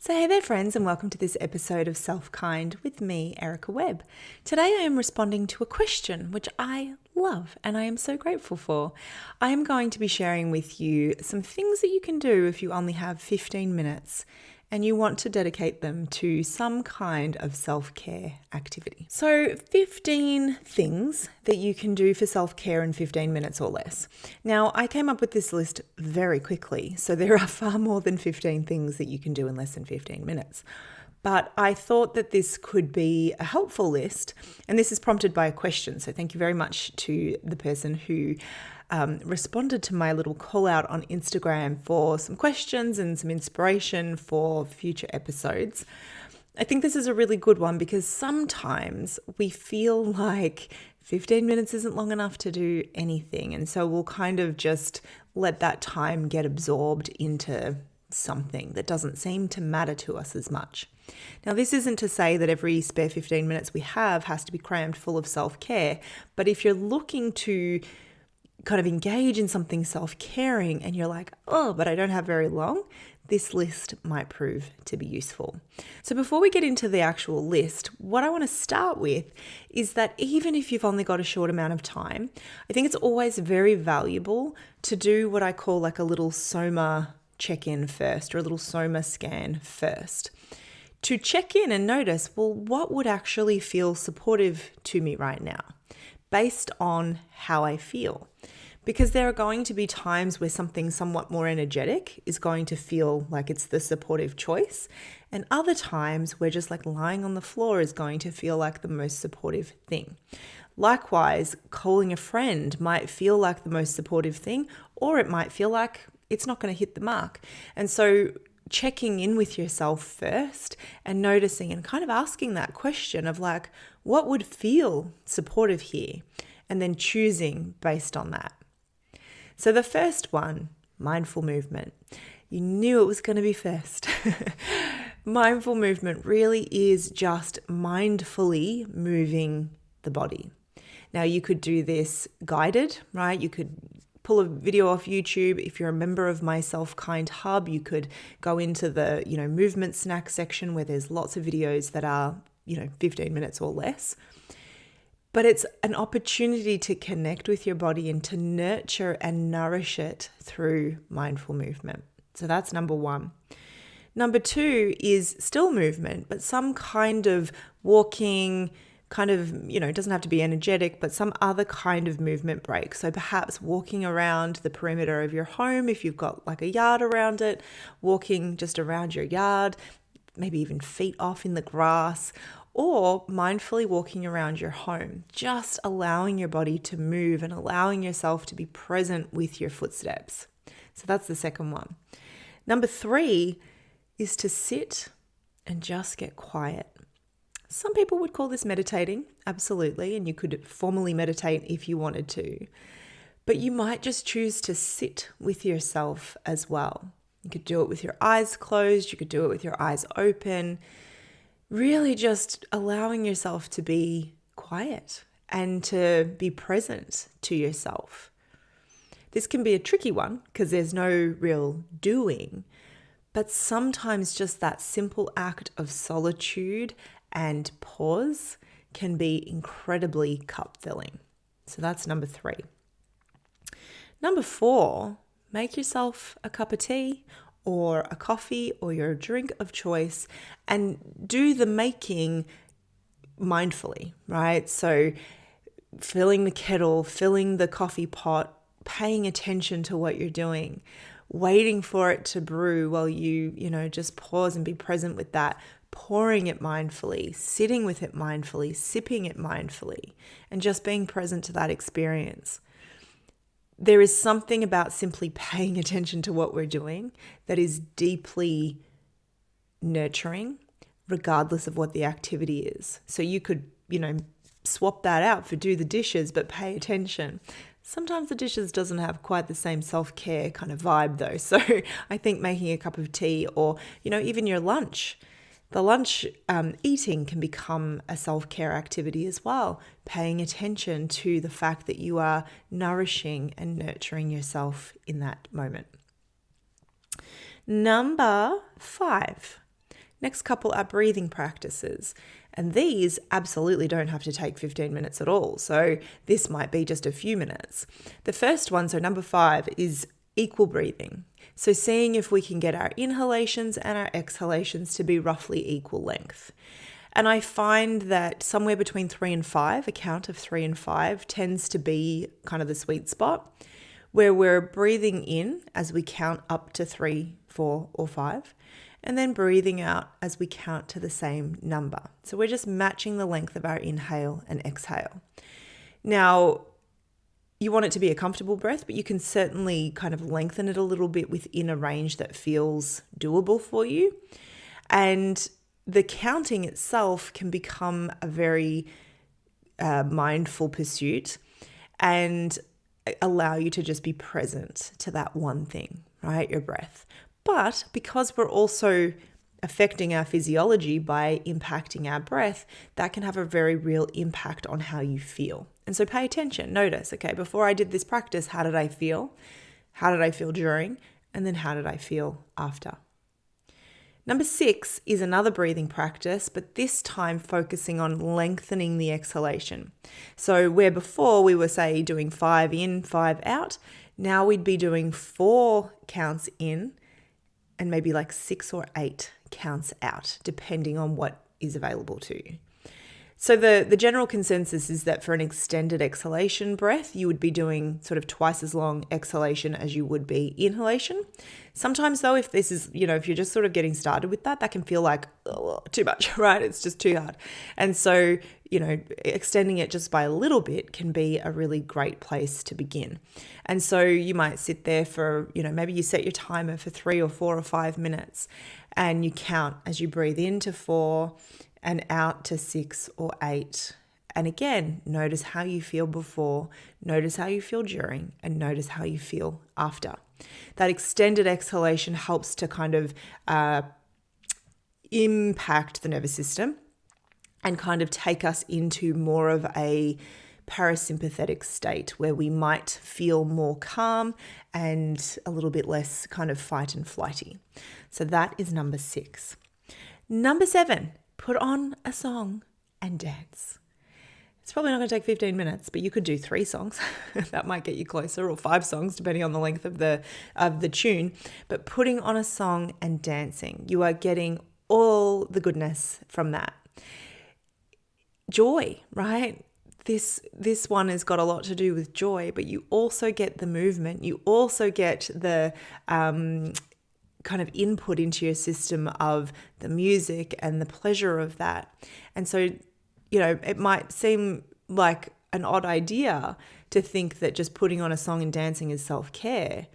So hey there friends, and welcome to this episode of SelfKind with me, Erica Webb. Today I am responding to a question which I love and I am so grateful for. I am going to be sharing with you some things that you can do if you only have 15 minutes and you want to dedicate them to some kind of self-care activity. So 15 things that you can do for self-care in 15 minutes or less. Now, I came up with this list very quickly, so there are far more than 15 things that you can do in less than 15 minutes. But I thought that this could be a helpful list, and this is prompted by a question. So thank you very much to the person who responded to my little call out on Instagram for some questions and some inspiration for future episodes. I think this is a really good one because sometimes we feel like 15 minutes isn't long enough to do anything. And so we'll kind of just let that time get absorbed into something that doesn't seem to matter to us as much. Now, this isn't to say that every spare 15 minutes we have has to be crammed full of self-care, but if you're looking to kind of engage in something self-caring and you're like, oh, but I don't have very long, this list might prove to be useful. So before we get into the actual list, what I want to start with is that even if you've only got a short amount of time, I think it's always very valuable to do what I call like a little SOMA check-in first, or a little SOMA scan first, to check in and notice, well, what would actually feel supportive to me right now based on how I feel? Because there are going to be times where something somewhat more energetic is going to feel like it's the supportive choice, and other times where just like lying on the floor is going to feel like the most supportive thing. Likewise, calling a friend might feel like the most supportive thing, or it might feel like it's not going to hit the mark. And so checking in with yourself first and noticing and kind of asking that question of like, what would feel supportive here? And then choosing based on that. So the first one, mindful movement. You knew it was going to be first. Mindful movement really is just mindfully moving the body. Now you could do this guided, right? You could pull a video off YouTube. If you're a member of my SelfKind hub, you could go into the, movement snack section where there's lots of videos that are, 15 minutes or less. But it's an opportunity to connect with your body and to nurture and nourish it through mindful movement. So that's number one. Number two is still movement, but some kind of walking, kind of, it doesn't have to be energetic, but some other kind of movement break. So perhaps walking around the perimeter of your home, if you've got like a yard around it, walking just around your yard, maybe even feet off in the grass, or mindfully walking around your home, just allowing your body to move and allowing yourself to be present with your footsteps. So that's the second one. Number three is to sit and just get quiet. Some people would call this meditating, absolutely, and you could formally meditate if you wanted to, but you might just choose to sit with yourself as well. You could do it with your eyes closed, you could do it with your eyes open, really just allowing yourself to be quiet and to be present to yourself. This can be a tricky one because there's no real doing, but sometimes just that simple act of solitude and pause can be incredibly cup-filling. So that's number three. Number four, make yourself a cup of tea or a coffee or your drink of choice and do the making mindfully, right? So filling the kettle, filling the coffee pot, paying attention to what you're doing, waiting for it to brew while you just pause and be present with that, pouring it mindfully, sitting with it mindfully, sipping it mindfully, and just being present to that experience. There is something about simply paying attention to what we're doing that is deeply nurturing, regardless of what the activity is. So you could, swap that out for do the dishes, but pay attention. Sometimes the dishes doesn't have quite the same self-care kind of vibe though. So I think making a cup of tea or, even your lunch, the lunch eating can become a self-care activity as well, paying attention to the fact that you are nourishing and nurturing yourself in that moment. Number 5, Next couple are breathing practices. And these absolutely don't have to take 15 minutes at all. So this might be just a few minutes. The first one, so number 5, is equal breathing. So seeing if we can get our inhalations and our exhalations to be roughly equal length. And I find that somewhere between 3 and 5, a count of 3 and 5 tends to be kind of the sweet spot, where we're breathing in as we count up to 3, 4, or 5, and then breathing out as we count to the same number. So we're just matching the length of our inhale and exhale. Now, you want it to be a comfortable breath, but you can certainly kind of lengthen it a little bit within a range that feels doable for you. And the counting itself can become a very mindful pursuit and allow you to just be present to that one thing, right? Your breath. But because we're also affecting our physiology by impacting our breath, that can have a very real impact on how you feel. And so pay attention, notice, okay, before I did this practice, how did I feel? How did I feel during? And then how did I feel after? Number 6 is another breathing practice, but this time focusing on lengthening the exhalation. So where before we were, say, doing 5 in, 5 out, now we'd be doing 4 counts in and maybe like 6 or 8 counts out, depending on what is available to you. So the general consensus is that for an extended exhalation breath, you would be doing sort of twice as long exhalation as you would be inhalation. Sometimes though, if this is, if you're just sort of getting started with that can feel like too much, right? It's just too hard. And so, extending it just by a little bit can be a really great place to begin. And so you might sit there for, maybe you set your timer for 3 or 4 or 5 minutes and you count as you breathe into 4 and out to 6 or 8. And again, notice how you feel before, notice how you feel during, and notice how you feel after. That extended exhalation helps to kind of impact the nervous system and kind of take us into more of a parasympathetic state where we might feel more calm and a little bit less kind of fight and flighty. So that is number 6. Number 7. Put on a song and dance. It's probably not going to take 15 minutes, but you could do 3 songs. That might get you closer, or 5 songs, depending on the length of the tune. But putting on a song and dancing, you are getting all the goodness from that. Joy, right? This one has got a lot to do with joy, but you also get the movement. You also get the kind of input into your system of the music and the pleasure of that. And so, it might seem like an odd idea to think that just putting on a song and dancing is self-care,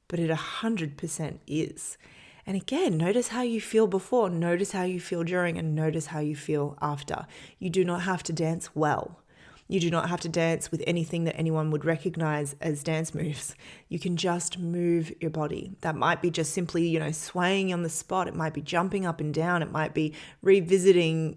but it 100% is. And again, notice how you feel before, notice how you feel during, and notice how you feel after. You do not have to dance well. You do not have to dance with anything that anyone would recognize as dance moves. You can just move your body. That might be just simply, swaying on the spot. It might be jumping up and down. It might be revisiting,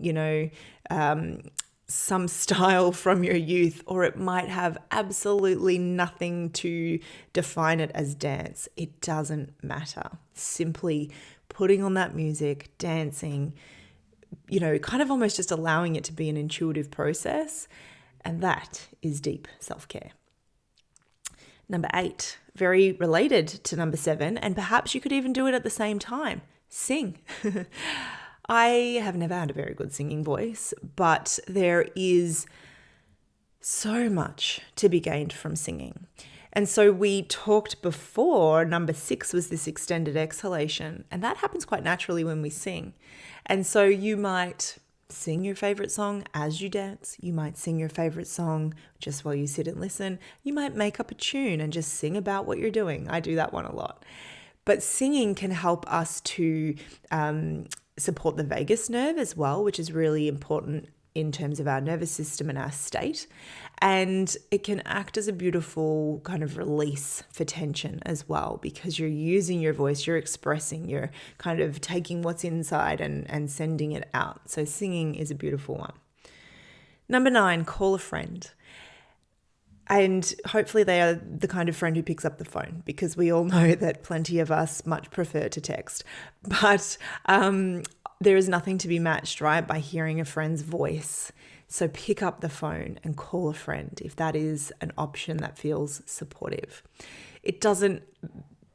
some style from your youth, or it might have absolutely nothing to define it as dance. It doesn't matter. Simply putting on that music, dancing, kind of almost just allowing it to be an intuitive process. And that is deep self-care. Number 8, very related to number 7, and perhaps you could even do it at the same time. Sing. I have never had a very good singing voice, but there is so much to be gained from singing. And so we talked before, number 6 was this extended exhalation, and that happens quite naturally when we sing. And so you might sing your favorite song as you dance. You might sing your favorite song just while you sit and listen. You might make up a tune and just sing about what you're doing. I do that one a lot. But singing can help us to support the vagus nerve as well, which is really important in terms of our nervous system and our state. And it can act as a beautiful kind of release for tension as well, because you're using your voice, you're expressing, you're kind of taking what's inside and sending it out. So singing is a beautiful one. Number 9, call a friend. And hopefully they are the kind of friend who picks up the phone, because we all know that plenty of us much prefer to text. But there is nothing to be matched, right, by hearing a friend's voice. So pick up the phone and call a friend if that is an option that feels supportive. It doesn't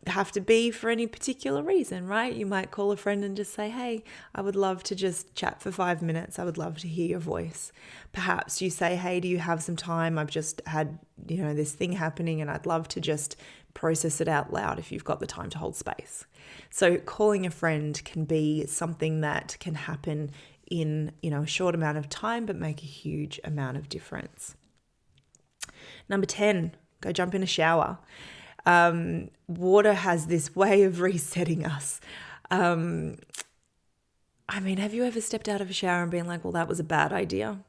have to be for any particular reason, right? You might call a friend and just say, hey, I would love to just chat for 5 minutes. I would love to hear your voice. Perhaps you say, hey, do you have some time? I've just had, this thing happening and I'd love to just process it out loud if you've got the time to hold space. So calling a friend can be something that can happen in, a short amount of time, but make a huge amount of difference. Number 10, go jump in a shower. Water has this way of resetting us. Have you ever stepped out of a shower and been like, well, that was a bad idea?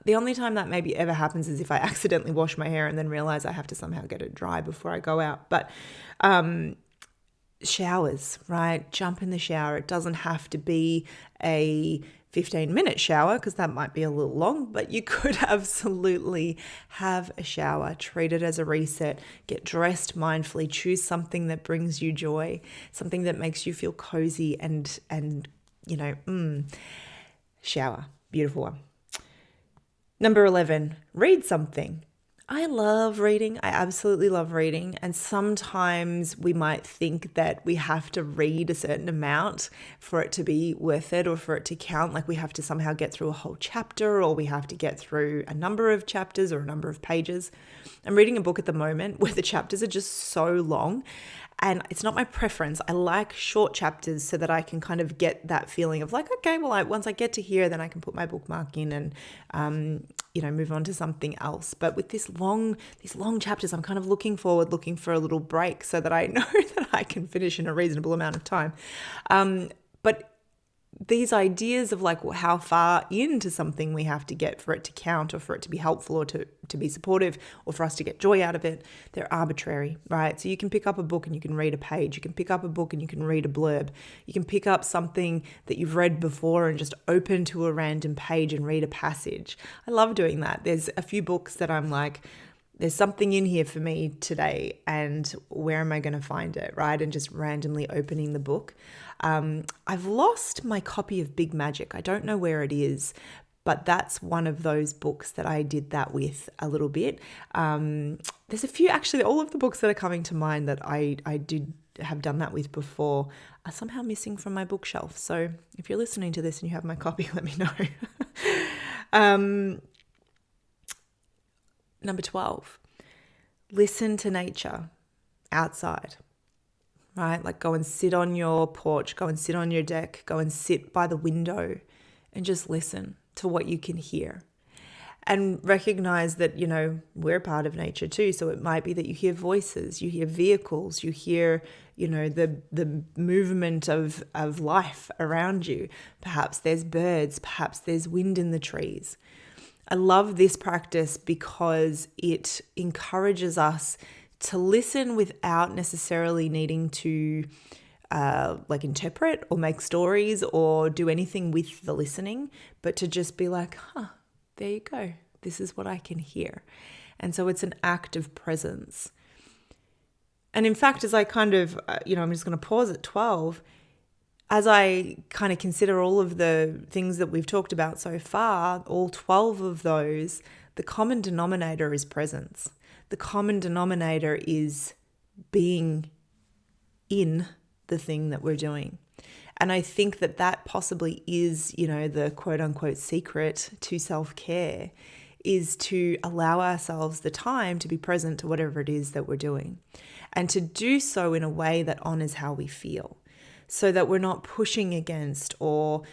The only time that maybe ever happens is if I accidentally wash my hair and then realize I have to somehow get it dry before I go out. But showers, right? Jump in the shower. It doesn't have to be a 15-minute shower because that might be a little long, but you could absolutely have a shower, treat it as a reset, get dressed mindfully, choose something that brings you joy, something that makes you feel cozy and shower. Beautiful one. Number 11, read something. I love reading. I absolutely love reading. And sometimes we might think that we have to read a certain amount for it to be worth it or for it to count. Like we have to somehow get through a whole chapter or we have to get through a number of chapters or a number of pages. I'm reading a book at the moment where the chapters are just so long. And it's not my preference. I like short chapters so that I can kind of get that feeling of like, okay, well, once I get to here, then I can put my bookmark in and, move on to something else. But with these long chapters, I'm kind of looking for a little break so that I know that I can finish in a reasonable amount of time. But these ideas of like how far into something we have to get for it to count or for it to be helpful or to be supportive or for us to get joy out of it, they're arbitrary, right? So you can pick up a book and you can read a page. You can pick up a book and you can read a blurb. You can pick up something that you've read before and just open to a random page and read a passage. I love doing that. There's a few books that I'm like, there's something in here for me today and where am I going to find it, right? And just randomly opening the book. I've lost my copy of Big Magic. I don't know where it is, but that's one of those books that I did that with a little bit. There's a few, actually, all of the books that are coming to mind that I did have done that with before are somehow missing from my bookshelf. So if you're listening to this and you have my copy, let me know. Number 12, listen to nature outside, right? Like go and sit on your porch, go and sit on your deck, go and sit by the window and just listen to what you can hear. And recognize that, we're part of nature too. So it might be that you hear voices, you hear vehicles, you hear, the movement of life around you. Perhaps there's birds, perhaps there's wind in the trees. I love this practice because it encourages us to listen without necessarily needing to interpret or make stories or do anything with the listening, but to just be like, there you go. This is what I can hear. And so it's an act of presence. And in fact, as I kind of, I'm just going to pause at 12, as I kind of consider all of the things that we've talked about so far, all 12 of those, the common denominator is presence. The common denominator is being in the thing that we're doing. And I think that possibly is, the quote unquote secret to self-care is to allow ourselves the time to be present to whatever it is that we're doing and to do so in a way that honors how we feel. So that we're not pushing against or,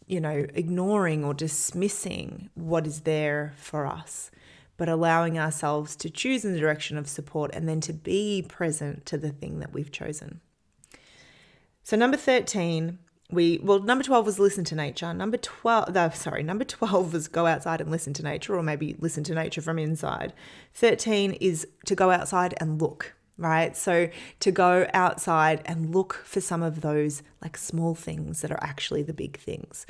ignoring or dismissing what is there for us, but allowing ourselves to choose in the direction of support and then to be present to the thing that we've chosen. So number 13, number 12 was listen to nature. Number 12 was go outside and listen to nature, or maybe listen to nature from inside. 13 is to go outside and look. Right? So to go outside and look for some of those like small things that are actually the big things.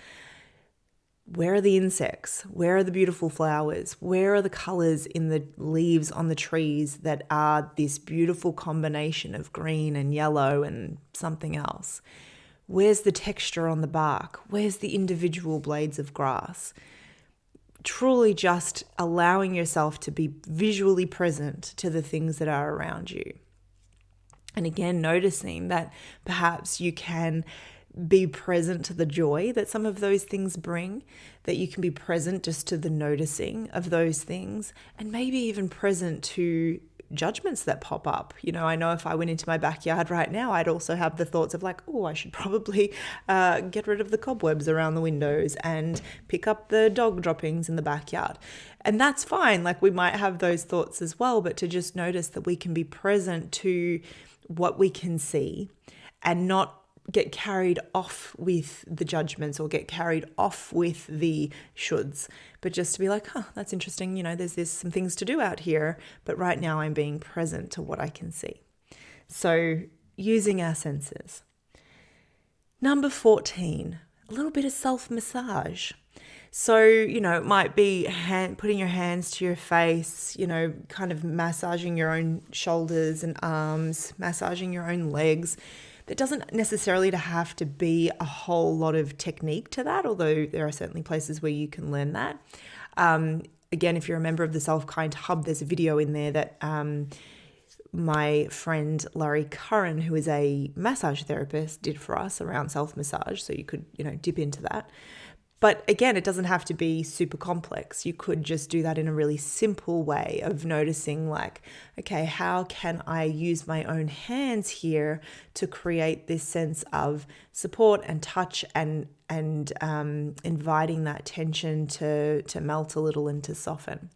Where are the insects? Where are the beautiful flowers? Where are the colors in the leaves on the trees that are this beautiful combination of green and yellow and something else? Where's the texture on the bark? Where's the individual blades of grass? Truly just allowing yourself to be visually present to the things that are around you. And again, noticing that perhaps you can be present to the joy that some of those things bring, that you can be present just to the noticing of those things, and maybe even present to judgments that pop up. I know if I went into my backyard right now, I'd also have the thoughts of like, oh, I should probably get rid of the cobwebs around the windows and pick up the dog droppings in the backyard. And that's fine. Like, we might have those thoughts as well, but to just notice that we can be present to what we can see and not get carried off with the judgments or get carried off with the shoulds, but just to be like, that's interesting. There's some things to do out here, but right now I'm being present to what I can see. So using our senses. Number 14, a little bit of self-massage. So, it might be putting your hands to your face, kind of massaging your own shoulders and arms, massaging your own legs. There doesn't necessarily have to be a whole lot of technique to that, although there are certainly places where you can learn that. Again, if you're a member of the SelfKind Hub, there's a video in there that my friend Larry Curran, who is a massage therapist, did for us around self-massage. So you could, dip into that. But again, it doesn't have to be super complex. You could just do that in a really simple way of noticing like, okay, how can I use my own hands here to create this sense of support and touch and inviting that tension to melt a little and to soften.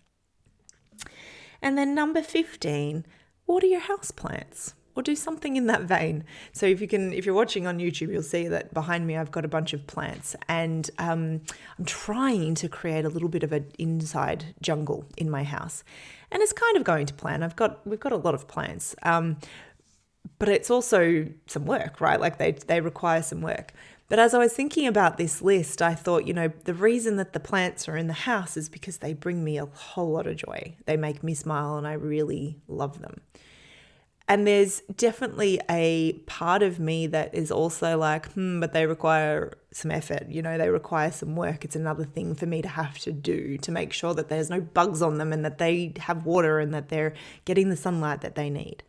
And then number 15, water your houseplants. Or do something in that vein. So if you're watching on YouTube, you'll see that behind me I've got a bunch of plants, and I'm trying to create a little bit of an inside jungle in my house, and it's kind of going to plan. We've got a lot of plants, but it's also some work, right? Like they require some work. But as I was thinking about this list, I thought, the reason that the plants are in the house is because they bring me a whole lot of joy. They make me smile, and I really love them. And there's definitely a part of me that is also like, but they require some effort, they require some work. It's another thing for me to have to do to make sure that there's no bugs on them and that they have water and that they're getting the sunlight that they need.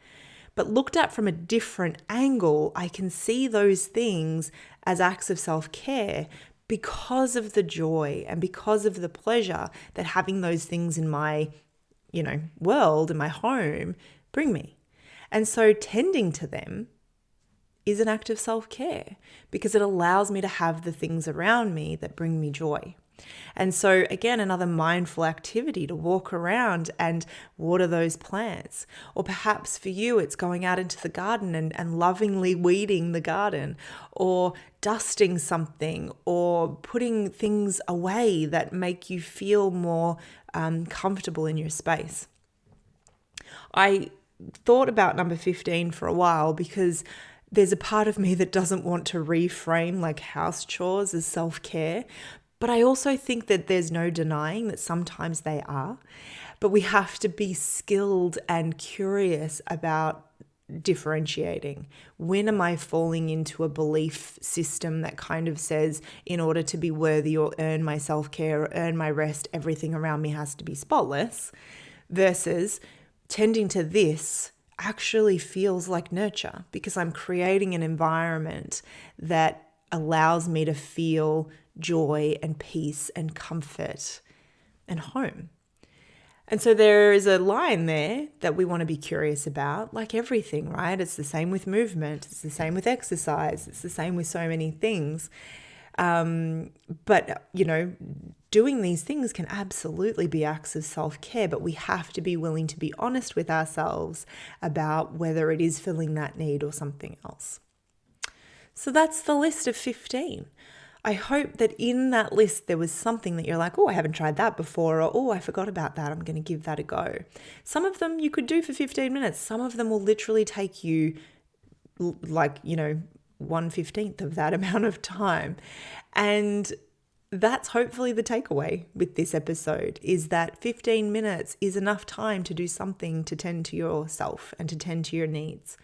But looked at from a different angle, I can see those things as acts of self-care because of the joy and because of the pleasure that having those things in my, world, in my home, bring me. And so tending to them is an act of self-care because it allows me to have the things around me that bring me joy. And so again, another mindful activity to walk around and water those plants. Or perhaps for you, it's going out into the garden and lovingly weeding the garden, or dusting something, or putting things away that make you feel more comfortable in your space. I thought about number 15 for a while because there's a part of me that doesn't want to reframe like house chores as self-care, but I also think that there's no denying that sometimes they are, but we have to be skilled and curious about differentiating. When am I falling into a belief system that kind of says in order to be worthy or earn my self-care or earn my rest, everything around me has to be spotless, versus tending to this actually feels like nurture because I'm creating an environment that allows me to feel joy and peace and comfort and home. And so there is a line there that we want to be curious about, like everything, right? It's the same with movement. It's the same with exercise. It's the same with so many things. But, doing these things can absolutely be acts of self-care, but we have to be willing to be honest with ourselves about whether it is filling that need or something else. So that's the list of 15. I hope that in that list there was something that you're like, oh, I haven't tried that before, or oh, I forgot about that. I'm going to give that a go. Some of them you could do for 15 minutes. Some of them will literally take you 1/15 of that amount of time. And that's hopefully the takeaway with this episode, is that 15 minutes is enough time to do something to tend to yourself and to tend to your needs.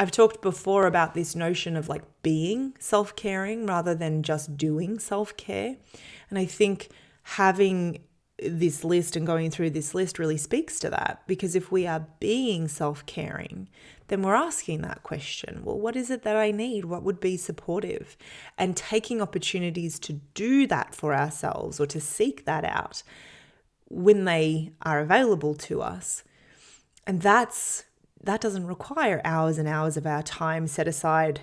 I've talked before about this notion of like being self-caring rather than just doing self-care. And I think having this list and going through this list really speaks to that, because if we are being self-caring, then we're asking that question, well, what is it that I need? What would be supportive? And taking opportunities to do that for ourselves or to seek that out when they are available to us. And that doesn't require hours and hours of our time set aside,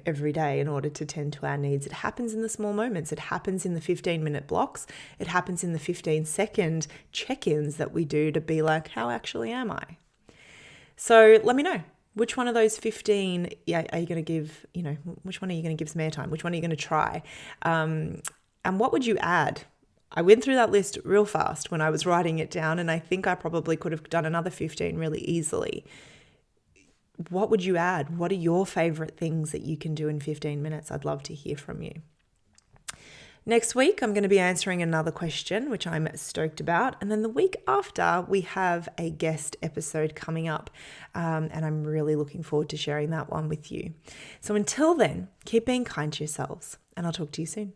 every day in order to tend to our needs. It happens in the small moments. It happens in the 15-minute blocks. It happens in the 15-second check-ins that we do to be like, how actually am I? So let me know, which one of those 15 are you going to give, which one are you going to give some airtime? Which one are you going to try? And what would you add? I went through that list real fast when I was writing it down, and I think I probably could have done another 15 really easily. What would you add? What are your favorite things that you can do in 15 minutes? I'd love to hear from you. Next week, I'm going to be answering another question, which I'm stoked about. And then the week after, we have a guest episode coming up. And I'm really looking forward to sharing that one with you. So until then, keep being kind to yourselves, and I'll talk to you soon.